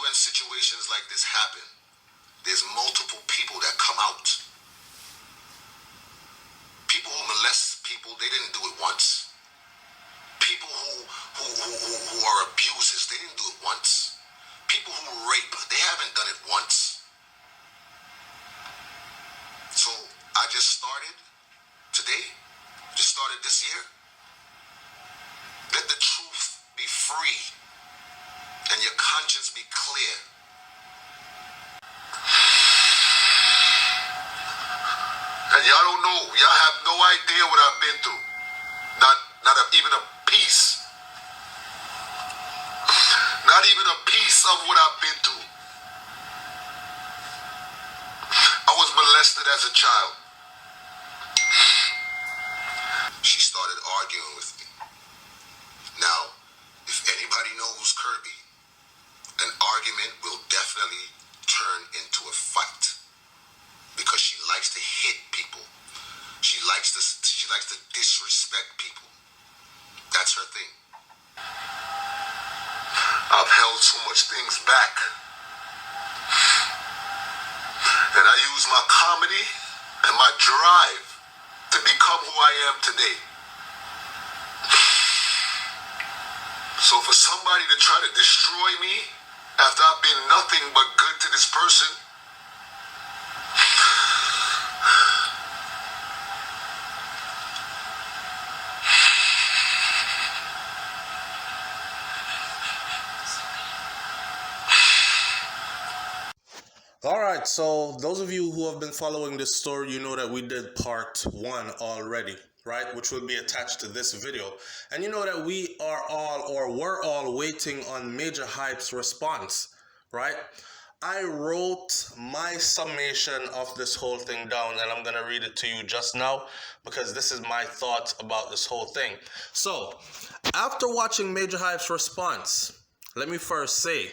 when situations like this happen, there's multiple people that come out. People who molest people, they didn't do it once. People who are abusers, they didn't do it once. People who rape, they haven't done it once. So I just started today, just started this year. Let the truth be free and your conscience be clear. And y'all don't know, y'all have no idea what I've been through. Not even a piece. Not even a piece of what I've been through. I was molested as a child. She started arguing with me. Now, if anybody knows Kirby, an argument will definitely turn into a fight because she likes to hit people. She likes to disrespect people. That's her thing. I've held so much things back. And I use my comedy and my drive to become who I am today. So for somebody to try to destroy me after I've been nothing but good to this person, Alright, so those of you who have been following this story, you know that we did part 1 already, right? Which will be attached to this video. And you know that we are all, or we're all waiting on Majah Hype's response, right? I wrote my summation of this whole thing down and I'm going to read it to you just now because this is my thoughts about this whole thing. So, after watching Majah Hype's response, let me first say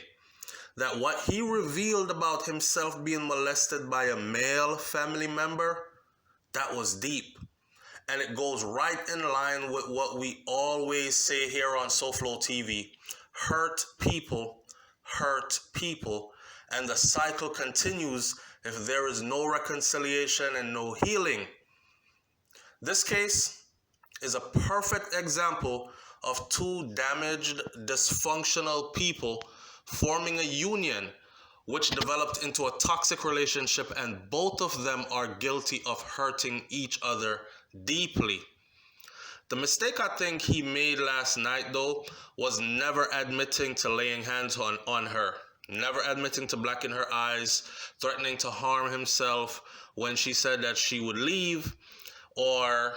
that what he revealed about himself being molested by a male family member, that was deep. And it goes right in line with what we always say here on SouFLoTV. Hurt people, and the cycle continues if there is no reconciliation and no healing. This case is a perfect example of two damaged, dysfunctional people forming a union which developed into a toxic relationship, and both of them are guilty of hurting each other deeply. The mistake I think he made last night, though, was never admitting to laying hands on her, never admitting to blacking her eyes, threatening to harm himself when she said that she would leave, or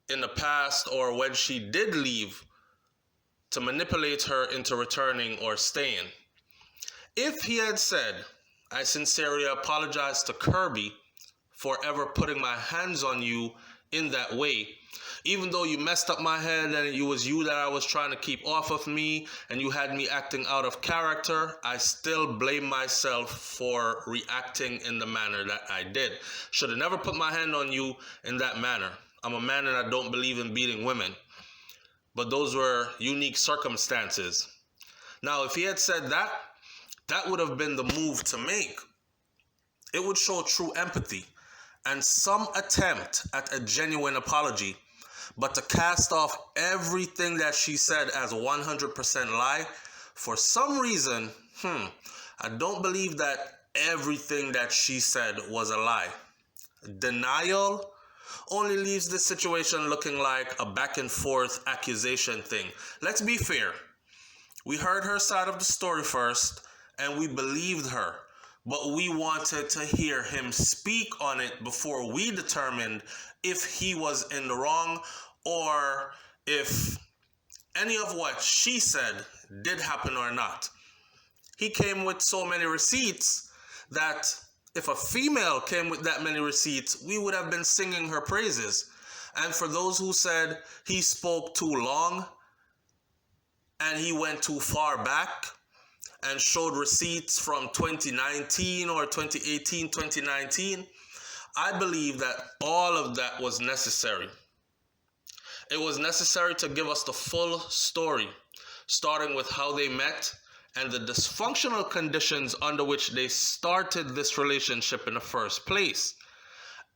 in the past, or when she did leave, to manipulate her into returning or staying. If he had said, I sincerely apologize to Kirby for ever putting my hands on you in that way, even though you messed up my head and it was you that I was trying to keep off of me and you had me acting out of character, I still blame myself for reacting in the manner that I did. Should have never put my hand on you in that manner. I'm a man and I don't believe in beating women. But those were unique circumstances. Now, if he had said that, that would have been the move to make. It would show true empathy and some attempt at a genuine apology. But to cast off everything that she said as 100% lie, for some reason, I don't believe that everything that she said was a lie. Denial only leaves this situation looking like a back and forth accusation thing. Let's be fair. We heard her side of the story first, and we believed her, but we wanted to hear him speak on it before we determined if he was in the wrong or if any of what she said did happen or not. He came with so many receipts that if a female came with that many receipts, we would have been singing her praises. And for those who said he spoke too long and he went too far back, and showed receipts from 2019 or 2018, 2019, I believe that all of that was necessary. It was necessary to give us the full story, starting with how they met and the dysfunctional conditions under which they started this relationship in the first place.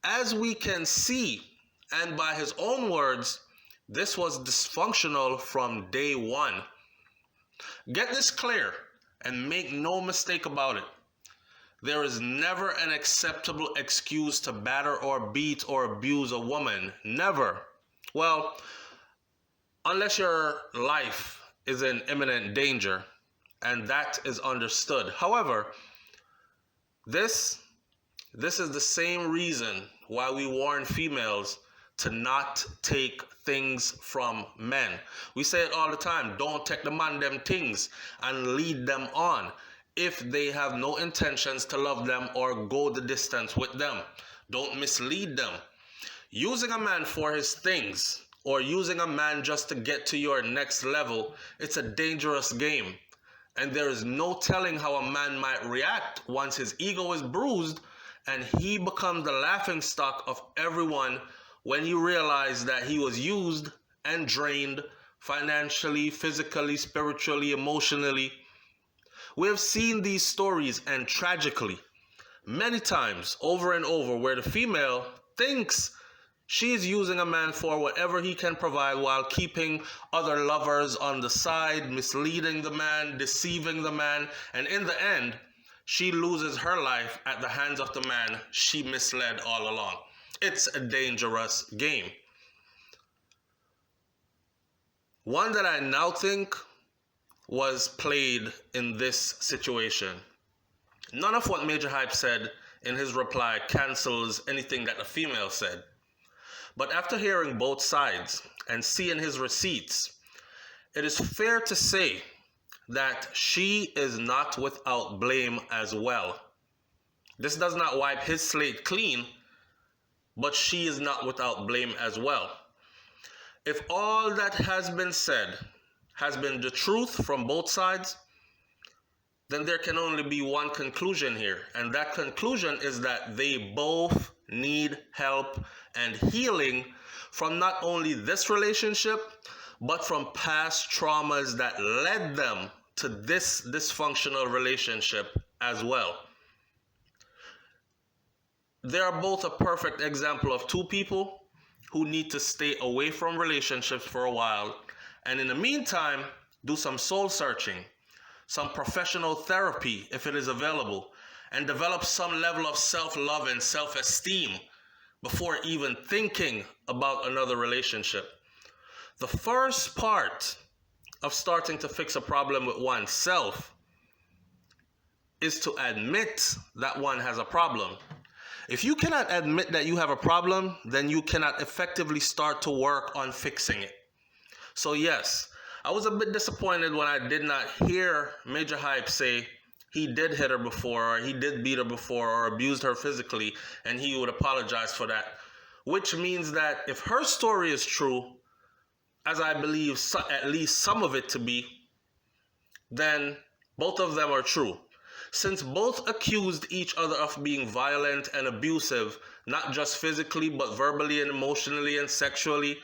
As we can see, and by his own words, this was dysfunctional from day one. Get this clear and make no mistake about it. There is never an acceptable excuse to batter or beat or abuse a woman. Never. Well, unless your life is in imminent danger, and that is understood. However, this is the same reason why we warn females to not take things from men. We say it all the time, don't take the man them things and lead them on if they have no intentions to love them or go the distance with them. Don't mislead them. Using a man for his things or using a man just to get to your next level, it's a dangerous game. And there is no telling how a man might react once his ego is bruised and he becomes the laughingstock of everyone when you realize that he was used and drained financially, physically, spiritually, emotionally. We have seen these stories, and tragically, many times over and over, where the female thinks she is using a man for whatever he can provide while keeping other lovers on the side, misleading the man, deceiving the man, and in the end, she loses her life at the hands of the man she misled all along. It's a dangerous game. One that I now think was played in this situation. None of what Majah Hype said in his reply cancels anything that the female said. But after hearing both sides and seeing his receipts, it is fair to say that she is not without blame as well. This does not wipe his slate clean, but she is not without blame as well. If all that has been said has been the truth from both sides, then there can only be one conclusion here. And that conclusion is that they both need help and healing from not only this relationship, but from past traumas that led them to this dysfunctional relationship as well. They are both a perfect example of two people who need to stay away from relationships for a while, and in the meantime, do some soul searching, some professional therapy if it is available, and develop some level of self-love and self-esteem before even thinking about another relationship. The first part of starting to fix a problem with oneself is to admit that one has a problem. If you cannot admit that you have a problem, then you cannot effectively start to work on fixing it. So yes, I was a bit disappointed when I did not hear Majah Hype say he did hit her before, or he did beat her before, or abused her physically, and he would apologize for that. Which means that if her story is true, as I believe at least some of it to be, then both of them are true. Since both accused each other of being violent and abusive, not just physically, but verbally and emotionally and sexually,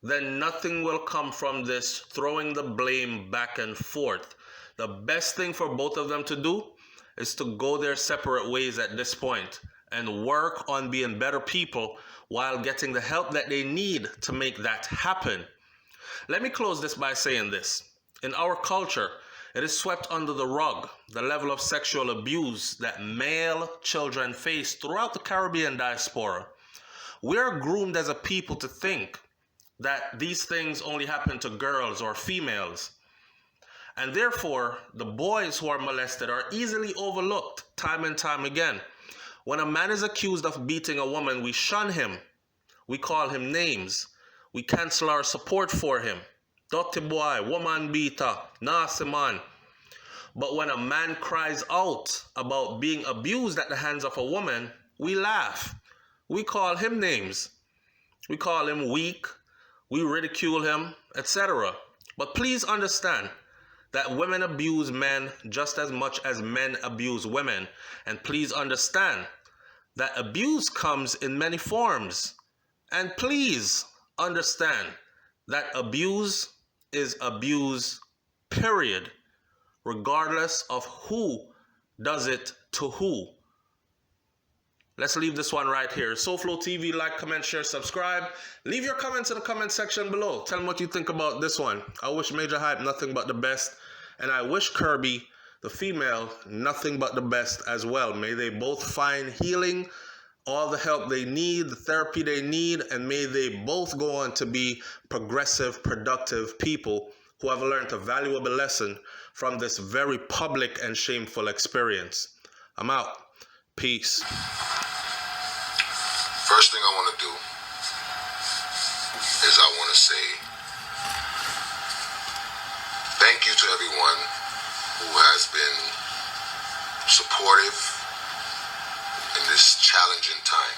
then nothing will come from this throwing the blame back and forth. The best thing for both of them to do is to go their separate ways at this point and work on being better people while getting the help that they need to make that happen. Let me close this by saying this. In our culture, it is swept under the rug, the level of sexual abuse that male children face throughout the Caribbean diaspora. We're groomed as a people to think that these things only happen to girls or females. And therefore, the boys who are molested are easily overlooked time and time again. When a man is accused of beating a woman, we shun him. We call him names. We cancel our support for him. Dirty boy, woman beater, nasty man. But when a man cries out about being abused at the hands of a woman, we laugh. We call him names. We call him weak. We ridicule him, etc. But please understand that women abuse men just as much as men abuse women. And please understand that abuse comes in many forms. And please understand that abuse is abuse, period. regardless of who does it to who. Let's leave this one right here. SouFLoTV, like, comment, share, subscribe. Leave your comments in the comment section below. Tell me what you think about this one. I wish Majah Hype nothing but the best. And I wish Kirby, the female, nothing but the best as well. May they both find healing, all the help they need, the therapy they need, and may they both go on to be progressive, productive people who have learned a valuable lesson from this very public and shameful experience. I'm out. Peace. First thing I want to do is I want to say thank you to everyone who has been supportive in this challenging time.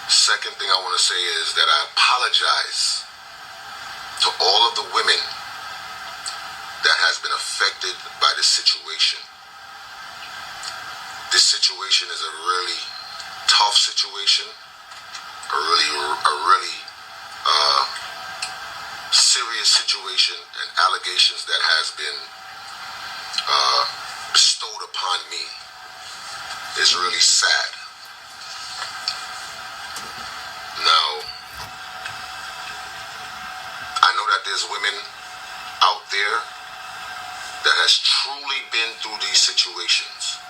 Second thing I want to say is that I apologize to all of the women that has been affected by this situation. This situation is a really tough situation, a really serious situation, and allegations that has been bestowed upon me is really sad. Now, I know that there's women out there that has truly been through these situations.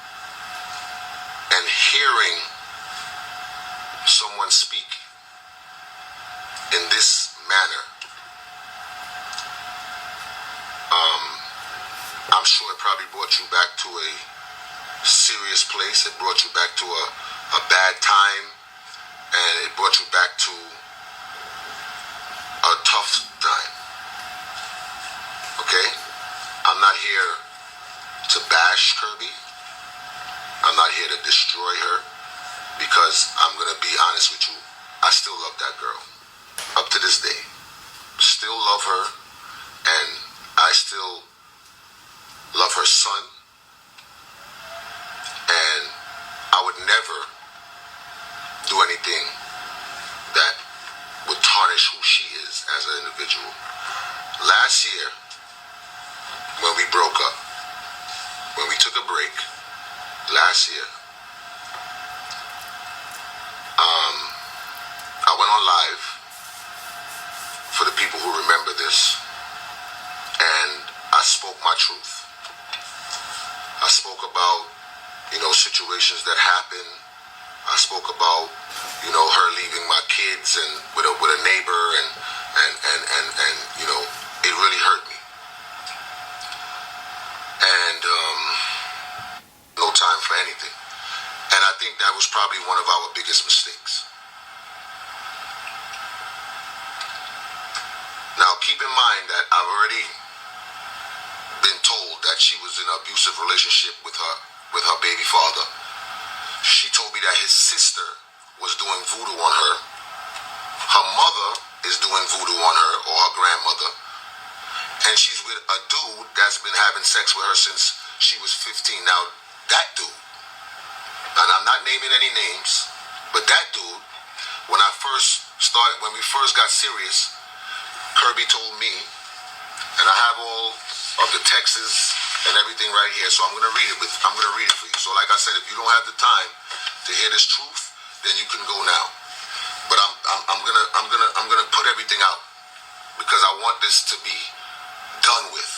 And hearing someone speak in this manner, I'm sure it probably brought you back to a serious place. It brought you back to a bad time, and it brought you back to a tough time. Okay? I'm not here to bash Kirby. I'm not here to destroy her, because I'm going to be honest with you, I still love that girl. Up to this day. Still love her, and I still love her son. And I would never do anything that would tarnish who she is as an individual. Last year, when we broke up, when we took a break, last year, I went on live for the people who remember this, and I spoke my truth. I spoke about, situations that happened. I spoke about, her leaving my kids and with a neighbor, and it really hurt me. And no time for anything. And I think that was probably one of our biggest mistakes. Now, keep in mind that I've already been told that she was in an abusive relationship with her baby father. She told me that his sister was doing voodoo on her. Her mother is doing voodoo on her, or her grandmother. And she's with a dude that's been having sex with her since she was 15. Now, that dude, and I'm not naming any names, but that dude, when we first got serious, Kirby told me, and I have all of the texts and everything right here, so I'm gonna read it for you. So like I said, if you don't have the time to hear this truth, then you can go now. But I'm gonna put everything out, because I want this to be done with.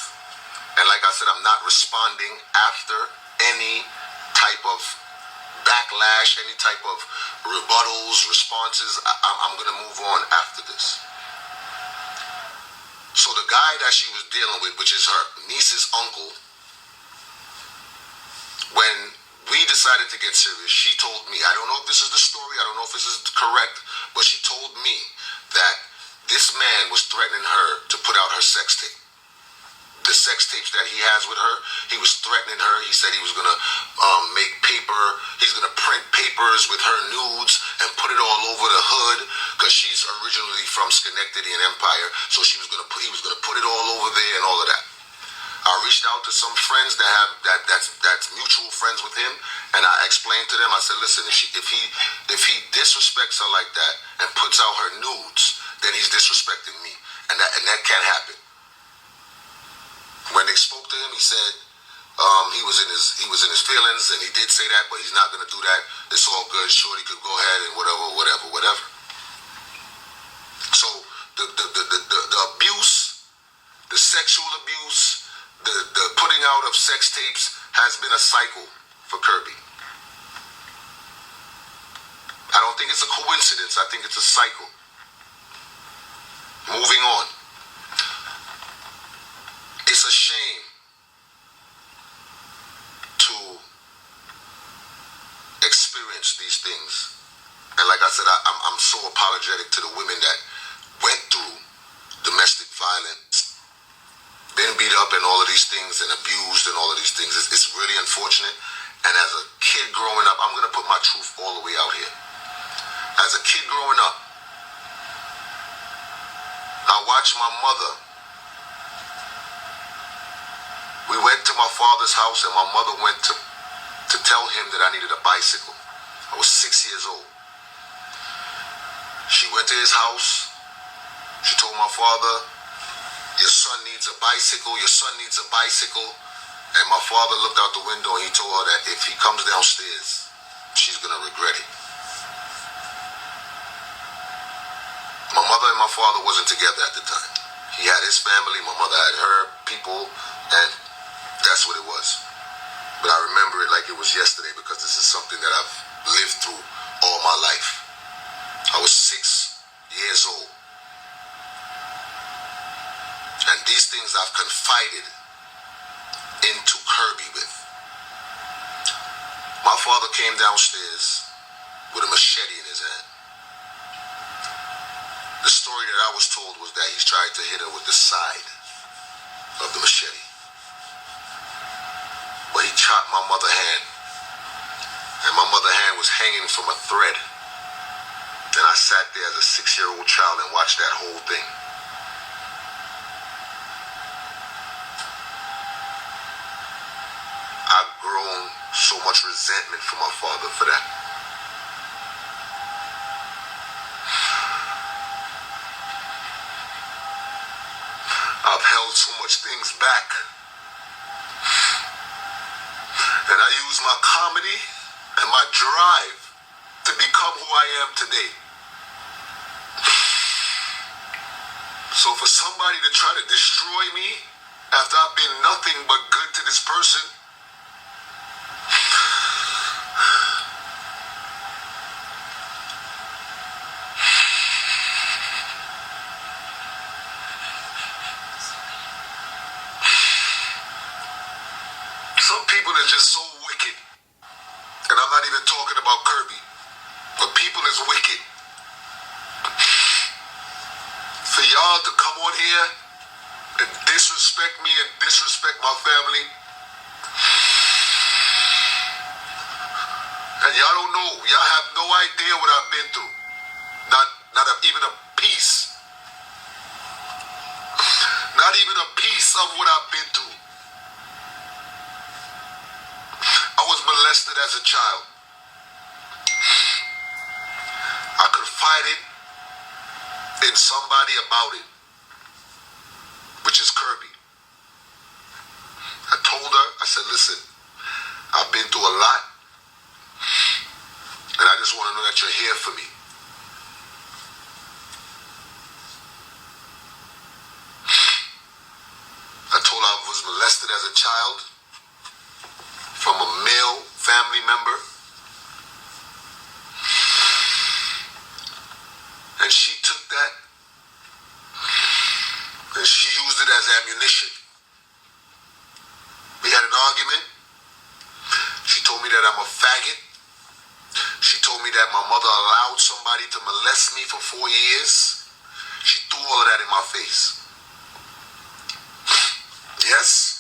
And like I said, I'm not responding after any type of backlash, any type of rebuttals, responses. I'm gonna move on after this. So the guy that she was dealing with, which is her niece's uncle, when we decided to get serious, she told me, I don't know if this is the story, I don't know if this is correct, but she told me that this man was threatening her to put out her sex tape. The sex tapes that he has with her, he was threatening her. He said he was going to make paper, he's going to print papers with her nudes and put it all over the hood, because she's originally from Schenectady and Empire, so he was going to put it all over there and all of that. I reached out to some friends that's mutual friends with him, and I explained to them, I said, listen, if he disrespects her like that and puts out her nudes, then he's disrespecting me, and that can't happen. When they spoke to him, he said he was in his feelings, and he did say that, but he's not going to do that. It's all good. Shorty could go ahead and whatever. So the abuse, the sexual abuse, the putting out of sex tapes has been a cycle for Kirby. I don't think it's a coincidence. I think it's a cycle. Moving on. It's a shame to experience these things. And like I said, I'm so apologetic to the women that went through domestic violence, been beat up and all of these things, and abused and all of these things. It's really unfortunate. And as a kid growing up, I'm going to put my truth all the way out here. As a kid growing up, I watched my mother. We went to my father's house, and my mother went to tell him that I needed a bicycle. I was 6 years old. She went to his house. She told my father, your son needs a bicycle. Your son needs a bicycle. And my father looked out the window and he told her that if he comes downstairs, she's going to regret it. My mother and my father wasn't together at the time. He had his family, my mother had her people, and that's what it was. But I remember it like it was yesterday because this is something that I've lived through all my life. I was 6 years old. And these things I've confided into Kirby with. My father came downstairs with a machete in his hand. The story that I was told was that he's tried to hit her with the side of the machete. But he chopped my mother's hand. And my mother's hand was hanging from a thread. And I sat there as a 6-year-old child and watched that whole thing. I've grown so much resentment for my father for that. I've held so much things back. And I use my comedy and my drive to become who I am today. So for somebody to try to destroy me after I've been nothing but good to this person, some people are just so wicked. And I'm not even talking about Kirby, but people is wicked. For y'all to come on here and disrespect me and disrespect my family, and y'all don't know, y'all have no idea what I've been through. Not even a piece. Not even a piece of what I've been through. I was molested as a child. I confided in somebody about it, which is Kirby. I told her, I said, listen, I've been through a lot, and I just want to know that you're here for me. I told her I was molested as a child from a male family member. And she took that and she used it as ammunition. We had an argument. She told me that I'm a faggot. She told me that my mother allowed somebody to molest me for 4 years. She threw all of that in my face. Yes,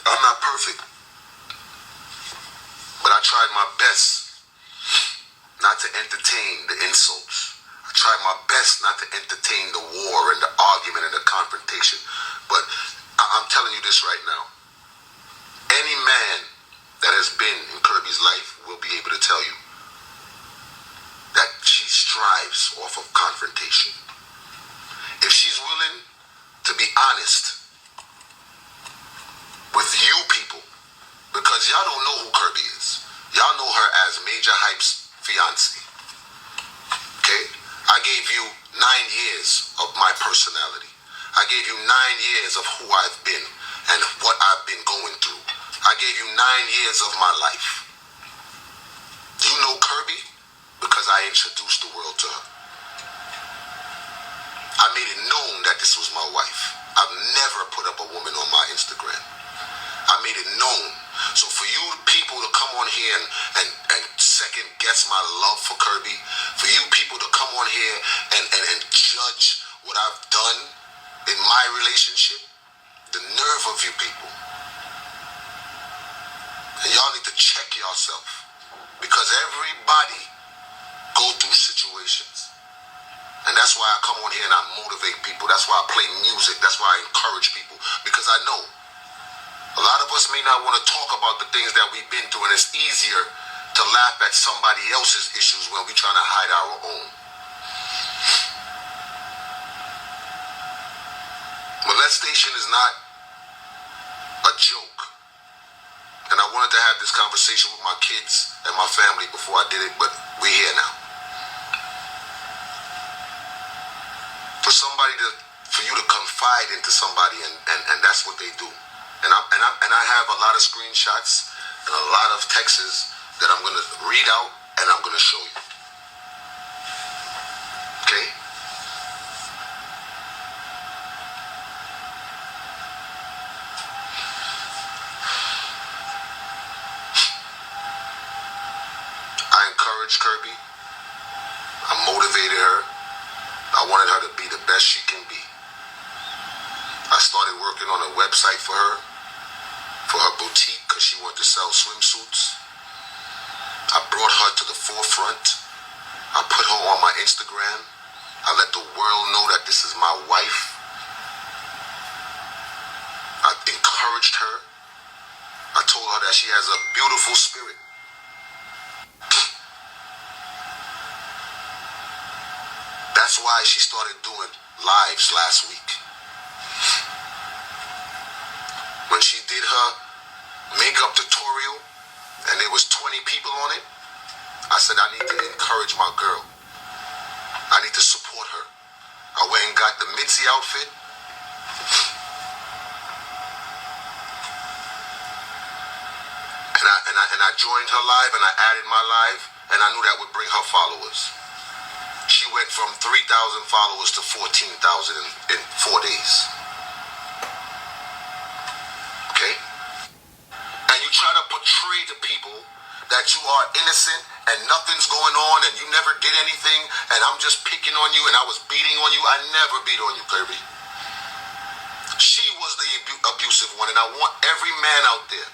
I'm not perfect. But I tried my best not to entertain the insults. I tried my best not to entertain the war and the argument and the confrontation. But I'm telling you this right now. Any man that has been in Kirby's life will be able to tell you that she strives off of confrontation. If she's willing to be honest y'all don't know who Kirby is. Y'all know her as Majah Hype's fiance. Okay? I gave you 9 years of my personality. I gave you 9 years of who I've been and what I've been going through. I gave you 9 years of my life. You know Kirby because I introduced the world to her. I made it known that this was my wife. I've never put up a woman on my Instagram. I made it known. So for you people to come on here and second guess my love for Kirby, for you people to come on here and judge what I've done in my relationship, the nerve of you people. And y'all need to check yourself. Because everybody go through situations. And that's why I come on here and I motivate people. That's why I play music. That's why I encourage people. Because I know a lot of us may not want to talk about the things that we've been through, and it's easier to laugh at somebody else's issues when we're trying to hide our own. Molestation is not a joke. And I wanted to have this conversation with my kids and my family before I did it, but we're here now. For you to confide into somebody, and that's what they do. And I have a lot of screenshots and a lot of texts that I'm going to read out and I'm going to show you. Okay? I encouraged Kirby. I motivated her. I wanted her to be the best she can be. I started working on a website for her boutique, because she wanted to sell swimsuits. I brought her to the forefront. I put her on my Instagram. I let the world know that this is my wife. I encouraged her. I told her that she has a beautiful spirit. That's why she started doing lives last week. When she did her makeup tutorial and there was 20 people on it, I said, I need to encourage my girl. I need to support her. I went and got the Mitzi outfit. And I joined her live and I added my live, and I knew that would bring her followers. She went from 3,000 followers to 14,000 in 4 days. Okay? And you try to portray to people that you are innocent and nothing's going on and you never did anything and I'm just picking on you and I was beating on you. I never beat on you, Kirby. She was the abusive one, and I want every man out there,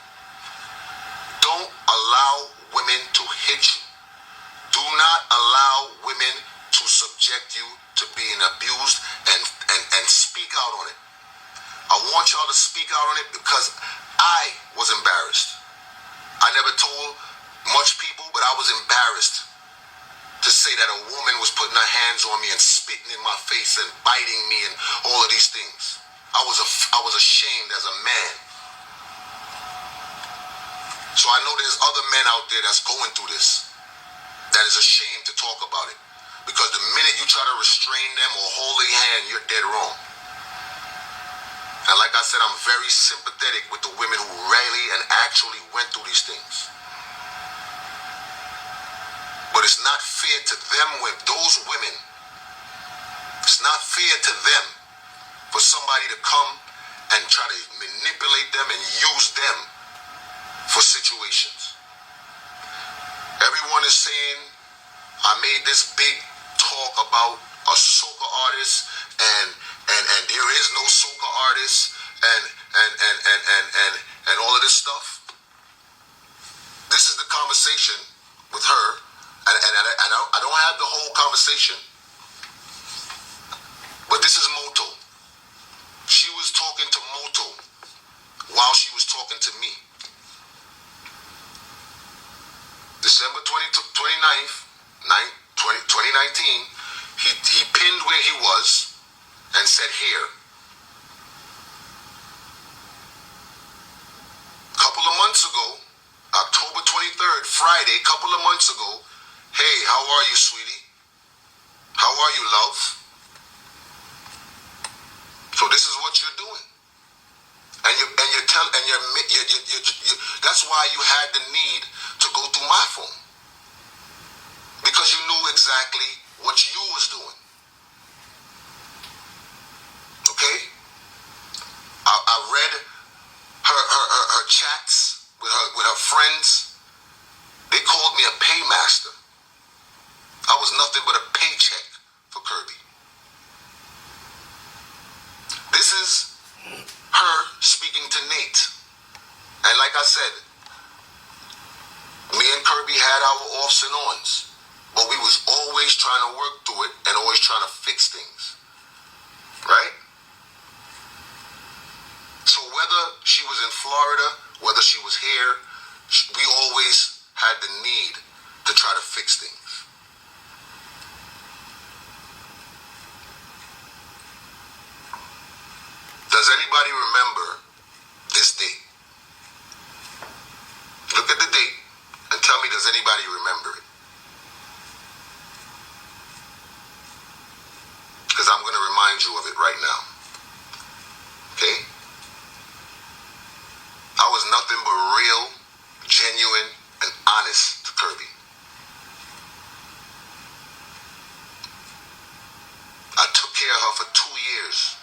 don't allow women to hit you. Do not allow women to subject you to being abused and speak out on it. I want y'all to speak out on it because I was embarrassed. I never told much people, but I was embarrassed to say that a woman was putting her hands on me and spitting in my face and biting me and all of these things. I was ashamed as a man. So I know there's other men out there that's going through this that is ashamed to talk about it. Because the minute you try to restrain them or hold their hand, you're dead wrong. And like I said, I'm very sympathetic with the women who really and actually went through these things. But it's not fair to them, with those women. It's not fair to them for somebody to come and try to manipulate them and use them for situations. Everyone is saying I made this big talk about a soca artist and there is no soca artist and all of this stuff. This is the conversation with her, and I don't have the whole conversation, but this is Moto. She was talking to Moto while she was talking to me. December 29th, 2019, he pinned where he was and said here. A couple of months ago, Friday, a couple of months ago, hey, how are you, sweetie? How are you, love? So this is what you're doing. And that's why you had the need to go through my phone. Because you knew exactly what you was doing. Okay? I read her chats with her friends. They called me a paymaster. I was nothing but a paycheck for Kirby. This is her speaking to Nate. And like I said, me and Kirby had our offs and ons, but we was always trying to work through it and always trying to fix things. Right? So whether she was in Florida, whether she was here, we always had the need to try to fix things. Does anybody remember this date? Look at the date and tell me, does anybody remember it? Because I'm going to remind you of it right now. Okay? I was nothing but real, genuine, and honest to Kirby. I took care of her for 2 years.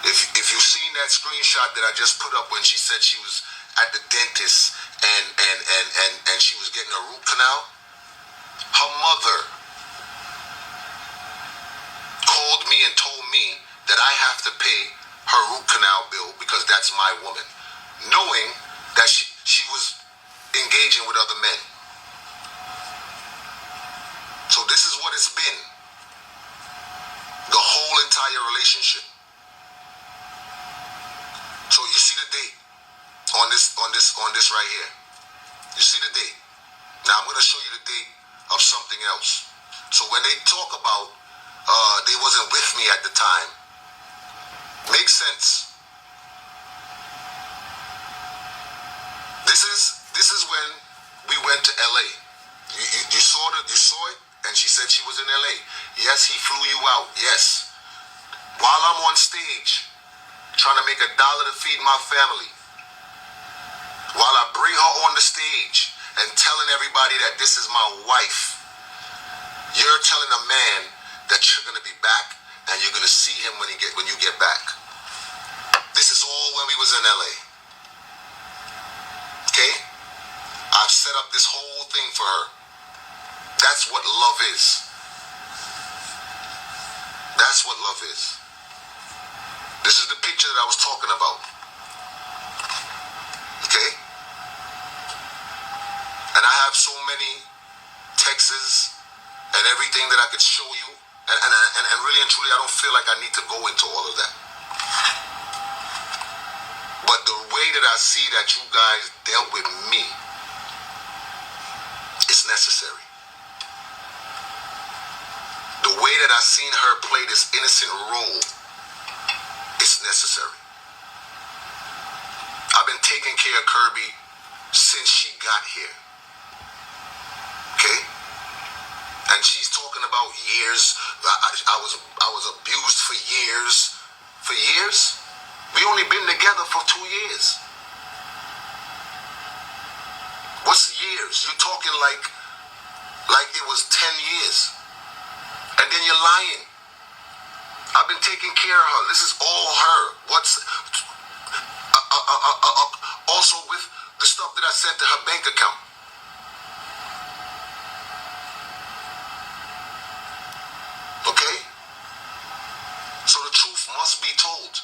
If you've seen that screenshot that I just put up when she said she was at the dentist and she was getting a root canal, her mother called me and told me that I have to pay her root canal bill because that's my woman, knowing that she was engaging with other men. So this is what it's been, the whole entire relationship. So you see the date on this right here. You see the date. Now I'm going to show you the date of something else. So when they talk about they wasn't with me at the time, makes sense. This is when we went to LA. You saw it, and she said she was in LA. Yes, he flew you out. Yes. While I'm on stage trying to make $1 to feed my family, while I bring her on the stage and telling everybody that this is my wife, you're telling a man that you're going to be back and you're going to see him when you get back. This is all when we was in LA. Okay? I've set up this whole thing for her. That's what love is. That's what love is. This is the picture that I was talking about. Okay? And I have so many texts and everything that I could show you. And really and truly, I don't feel like I need to go into all of that. But the way that I see that you guys dealt with me is necessary. The way that I seen her play this innocent role is necessary. I've been taking care of Kirby since she got here. Okay? And she's talking about years. I was abused for years. For years? We only been together for 2 years. What's years? You're talking like it was 10 years. And then you're lying. I've been taking care of her. This is all her. Also with the stuff that I sent to her bank account. Okay? So the truth must be told.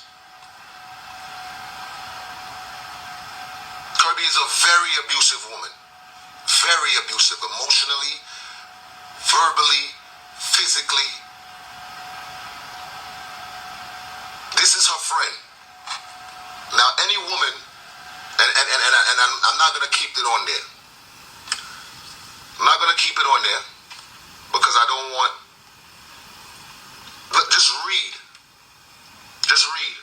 Kirby is a very abusive woman. Very abusive, emotionally, verbally, physically. This is her friend. Now, any woman, and I'm not going to keep it on there. I'm not going to keep it on there because I don't want. Look, just read. Just read.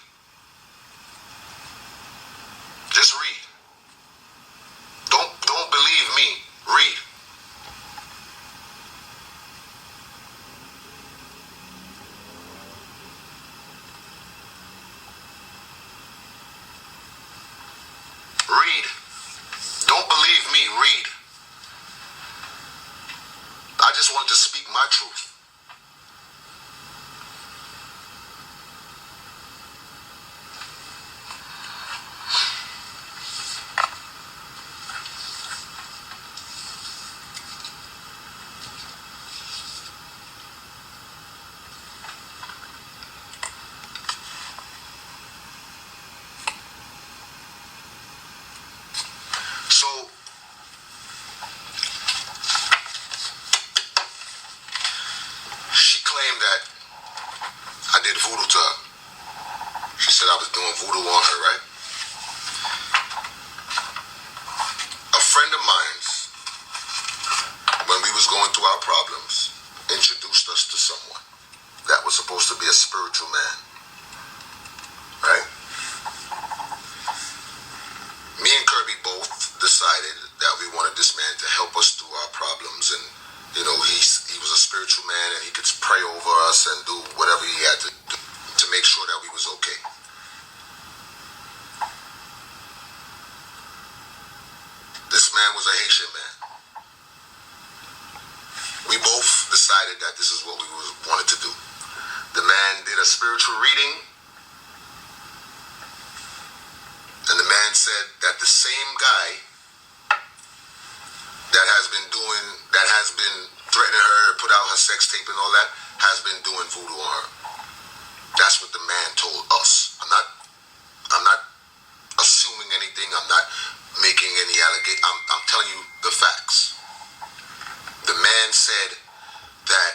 Just read. Don't believe Read. Don't believe me, read. I just want to speak my truth. So, she claimed that I did voodoo to her. She said I was doing voodoo on her, right? A friend of mine, when we was going through our problems, introduced us to someone that was supposed to be a spiritual man, right? Me and Kirby both decided that we wanted this man to help us through our problems, and you know, he was a spiritual man and he could pray over us and do whatever he had to do to make sure that we was okay. This man was a Haitian man. We both decided that this is what we wanted to do. The man did a spiritual reading, and the man said that the same guy that has been threatening her, put out her sex tape and all that, has been doing voodoo on her. That's what the man told us. I'm not assuming anything. I'm not making any allegation. I'm telling you the facts. The man said that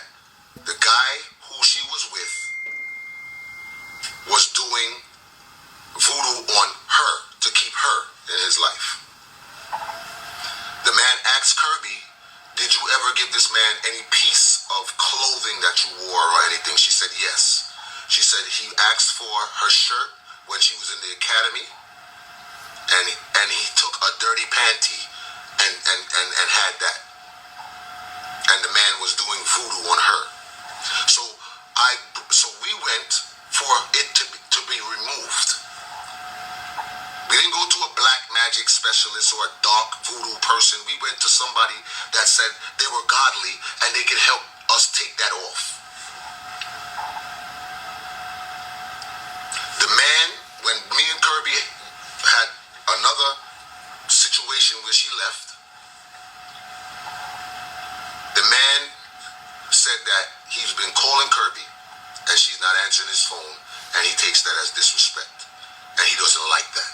the guy who she was with was doing voodoo on her to keep her in his life. The man asked Kirby, did you ever give this man any piece of clothing that you wore or anything? She said yes. She said he asked for her shirt when she was in the academy, and he took a dirty panty and had that. And the man was doing voodoo on her. So we went for it to be removed. We didn't go to a black magic specialist or a dark voodoo person. We went to somebody that said they were godly and they could help us take that off. The man, when me and Kirby had another situation where she left, the man said that he's been calling Kirby and she's not answering his phone, and he takes that as disrespect, and he doesn't like that.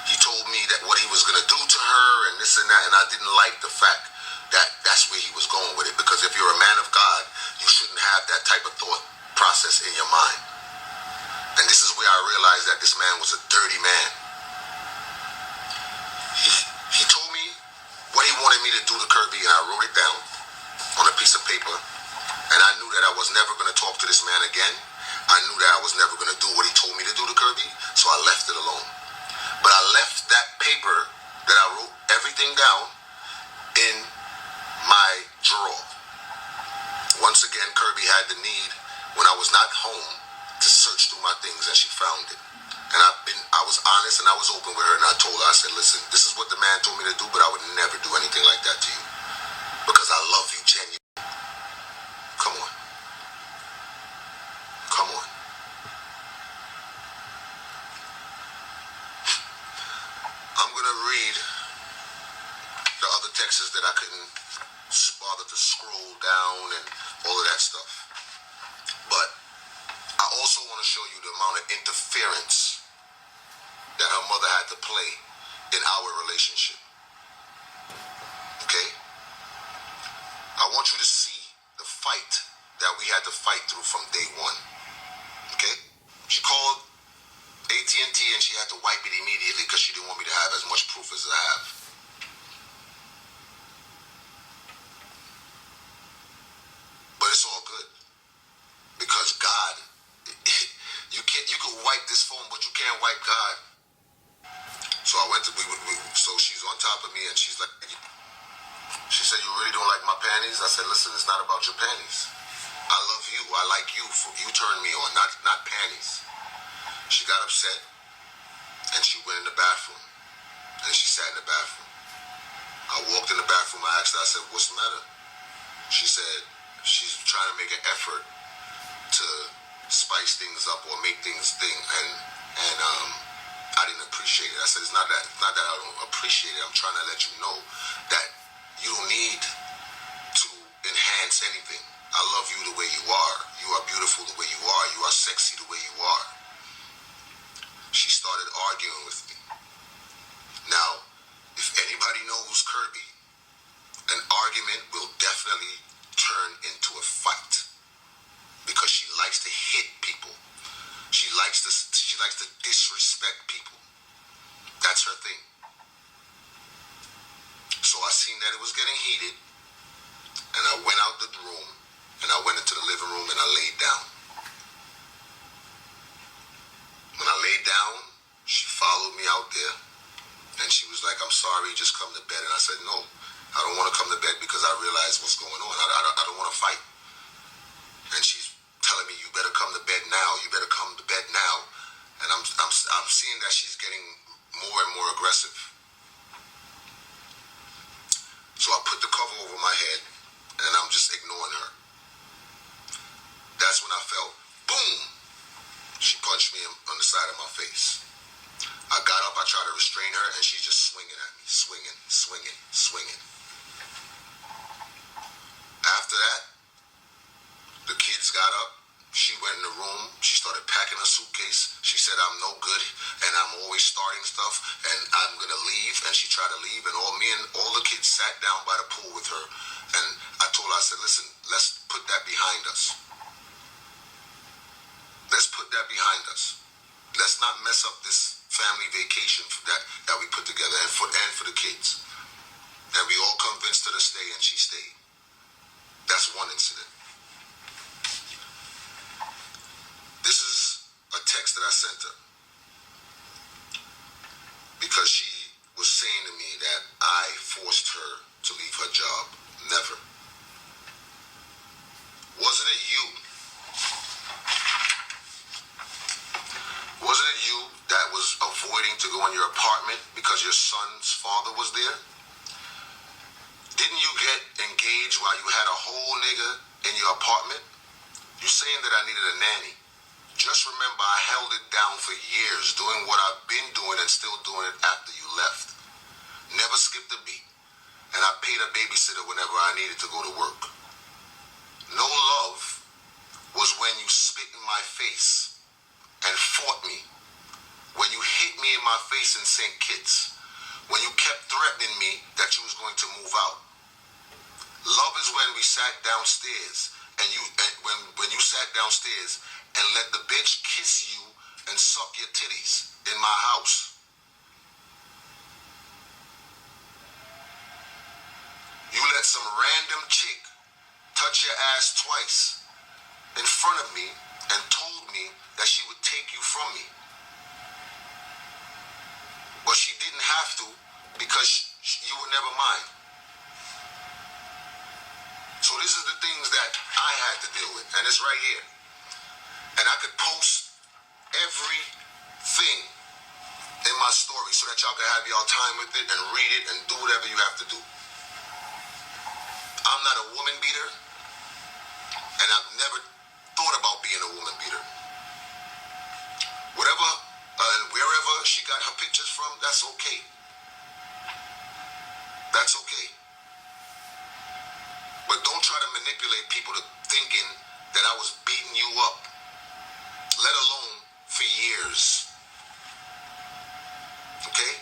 He told me that what he was going to do to her and this and that, and I didn't like the fact that that's where he was going with it, because if you're a man of God, you shouldn't have that type of thought process in your mind. And this is where I realized that this man was a dirty man. He told me what he wanted me to do to Kirby, and I wrote it down on a piece of paper, and I knew that I was never going to talk to this man again. I knew that I was never going to do what he told me to do to Kirby, so I left it alone. But I left that paper that I wrote everything down in my drawer. Once again, Kirby had the need, when I was not home, to search through my things, and she found it. And I was honest and I was open with her, and I told her, I said, listen, this is what the man told me to do, but I would never do anything like that to you, because I love you genuinely. Come on. Come on. I'm going to read the other texts that I couldn't bother to scroll down and all of that stuff. But I also want to show you the amount of interference that her mother had to play in our relationship. Okay? I want you to see the fight that we had to fight through from day one. Okay? She called AT&T and she had to wipe it immediately because she didn't want me to have as much proof as I have. But it's all good, because God, you can wipe this phone, but you can't wipe God. So I went to, so she's on top of me and she's like, she said, you really don't like my panties? I said, listen, it's not about your panties. I love you. I like you. You turned me on, not panties. She got upset and she went in the bathroom and sat in the bathroom. I walked in the bathroom, I asked her, I said, what's the matter? She said she's trying to make an effort to spice things up or make things and I didn't appreciate it. I said, it's not that I don't appreciate it. I'm trying to let you know that you don't need to enhance anything. I love you the way you are. You are beautiful the way you are. You are sexy the way you are. She started arguing with me. Now, if anybody knows Kirby, an argument will definitely turn into a fight because she likes to hit people. She likes to disrespect people. That's her thing. So I seen that it was getting heated, and I went out the room, and I went into the living room, and I laid down. When I laid down, she followed me out there, and she was like, I'm sorry, just come to bed. And I said, no, I don't want to come to bed because I realize what's going on. I don't want to fight. And she's telling me, you better come to bed now. You better come to bed now. And I'm seeing that she's getting more and more aggressive. So I put the cover over my head, and I'm just ignoring her. That's when I felt, boom! She punched me on the side of my face. I got up, I tried to restrain her, and she's just swinging at me. Swinging, swinging, swinging. After that, the kids got up. She went in the room. She started packing her suitcase. She said, I'm no good, and I'm always starting stuff, and I'm going to leave. And she tried to leave, and all the kids sat down by the pool with her. And I told her, I said, listen, let's put that behind us. Let's put that behind us. Let's not mess up this family vacation that we put together, and for the kids. And we all convinced her to stay, and she stayed. That's one incident. This is a text that I sent her because she was saying to me that I forced her to leave her job. Never. Wasn't it you? Wasn't it you that was avoiding to go in your apartment because your son's father was there? Didn't you get engaged while you had a whole nigga in your apartment? You saying that I needed a nanny. Just remember, I held it down for years, doing what I've been doing and still doing it after you left. Never skipped a beat. And I paid a babysitter whenever I needed to go to work. No love was when you spit in my face and fought me. When you hit me in my face in St. Kitts. When you kept threatening me that you was going to move out. Love is when we sat downstairs and when you sat downstairs and let the bitch kiss you and suck your titties in my house. You let some random chick touch your ass twice in front of me and told me that she would take you from me. But she didn't have to because you were never mine. So this is the things that I had to deal with, and it's right here. And I could post everything in my story so that y'all can have y'all time with it and read it and do whatever you have to do. I'm not a woman beater, and I've never thought about being a woman beater. Whatever and wherever she got her pictures from, that's okay. That's okay. But don't try to manipulate people to thinking that I was beating you up, let alone for years. Okay?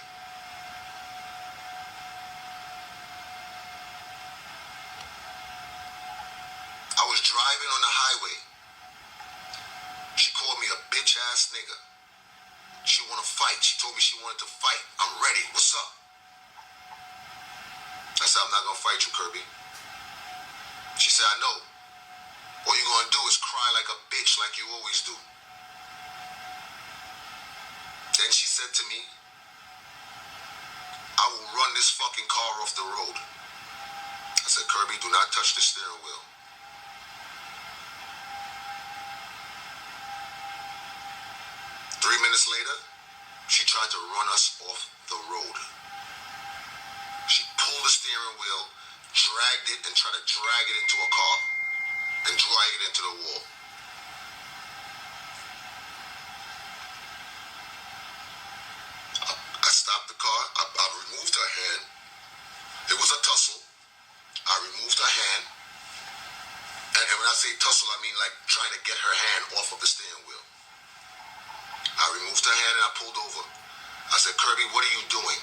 I was driving on the highway. She called me a bitch-ass nigga. She wanna fight. She told me she wanted to fight. I'm ready. What's up? I said, I'm not gonna fight you, Kirby. She said, I know. All you're gonna do is cry like a bitch like you always do. Then she said to me, I will run this fucking car off the road. I said, Kirby, do not touch the steering wheel. Minutes later, she tried to run us off the road. the steering wheel, dragged it, and tried to drag it into a car and drag it into the wall. I stopped the car. I removed her hand. It was a tussle. I removed her hand. And when I say tussle, I mean like trying to get her hand off of the steering wheel. I removed her hand and I pulled over. I said, Kirby, what are you doing?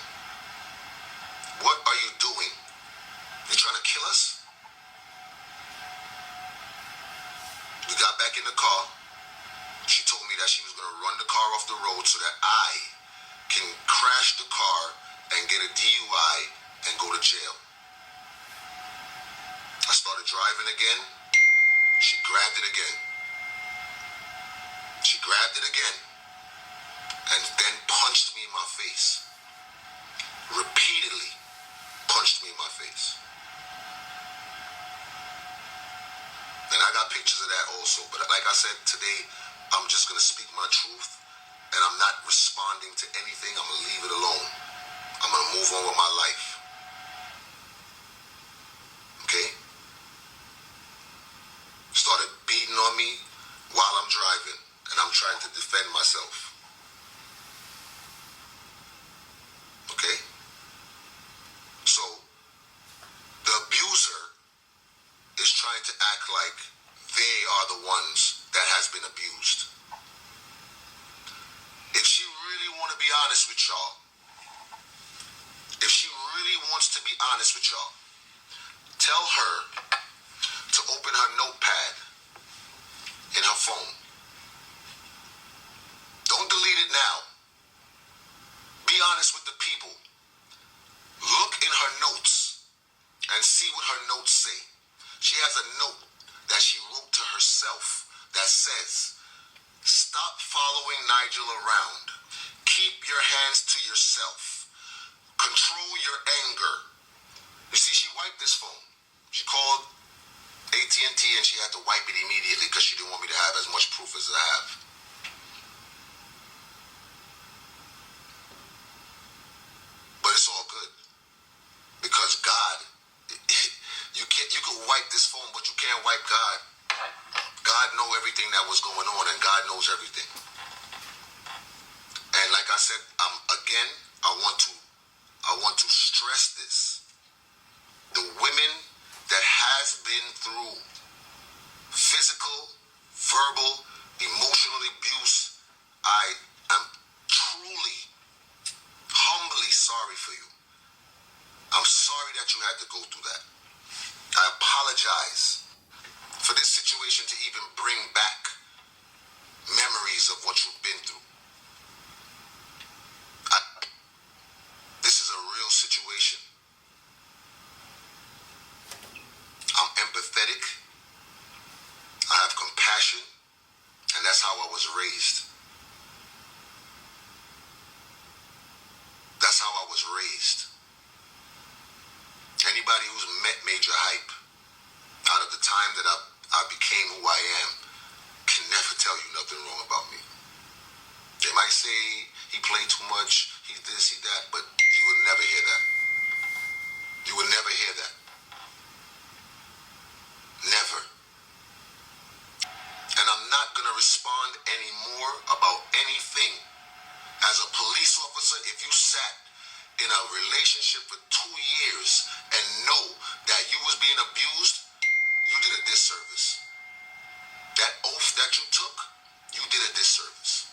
What are you doing? You trying to kill us? We got back in the car. She told me that she was going to run the car off the road so that I can crash the car and get a DUI and go to jail. I started driving again. She grabbed it again. She grabbed it again and then punched me in my face. Repeatedly punched me in my face. And I got pictures of that also. But like I said, today, I'm just going to speak my truth. And I'm not responding to anything. I'm going to leave it alone. I'm going to move on with my life. Okay? Started beating on me while I'm driving. And I'm trying to defend myself. Okay? So, the abuser is trying to act like they are the ones that has been abused. If she really want to be honest with y'all, if she really wants to be honest with y'all, tell her to open her notepad in her phone. Don't delete it now. Be honest with the people. Look in her notes and see what her notes say. She has a note that she wrote to herself that says, stop following Nigel around. Keep your hands to yourself. Control your anger. You see, she wiped this phone. She called AT&T and she had to wipe it immediately because she didn't want me to have as much proof as I have. But it's all good. Because God, you can wipe this phone, but you can't wipe God. God knows everything that was going on, and God knows everything. And like I said, I want to stress this. The women that has been through physical, verbal, emotional abuse, I am truly, humbly sorry for you. I'm sorry that you had to go through that. I apologize for this situation to even bring back memories of what you've been through. This is a real situation. I'm empathetic. I have compassion, and that's how I was raised. That's how I was raised. Anybody who's met Majah Hype out of the time that I became who I am can never tell you nothing wrong about me. They might say he played too much, he this, he that, but you would never hear that. You would never hear that. Never. And I'm not going to respond anymore about anything. As a police officer, if you sat in a relationship for 2 years and know that you was being abused, you did a disservice. That oath that you took, you did a disservice.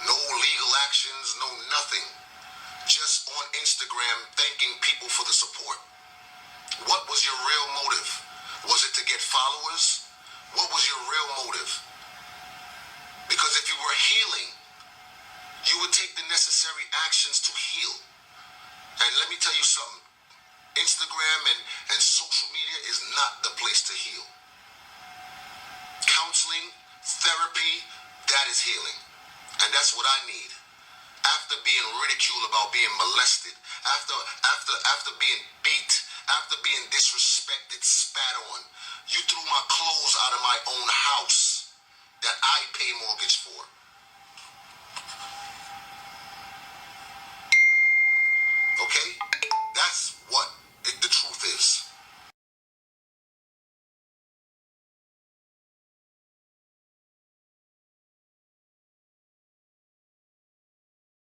No legal actions, no nothing. Just on Instagram thanking people for the support. What was your real motive? Was it to get followers? What was your real motive? Because if you were healing, you would take the necessary actions to heal. And let me tell you something. Instagram and social media is not the place to heal. Counseling, therapy, that is healing. And that's what I need. After being ridiculed about being molested, after being beat, after being disrespected, spat on, you threw my clothes out of my own house that I pay mortgage for.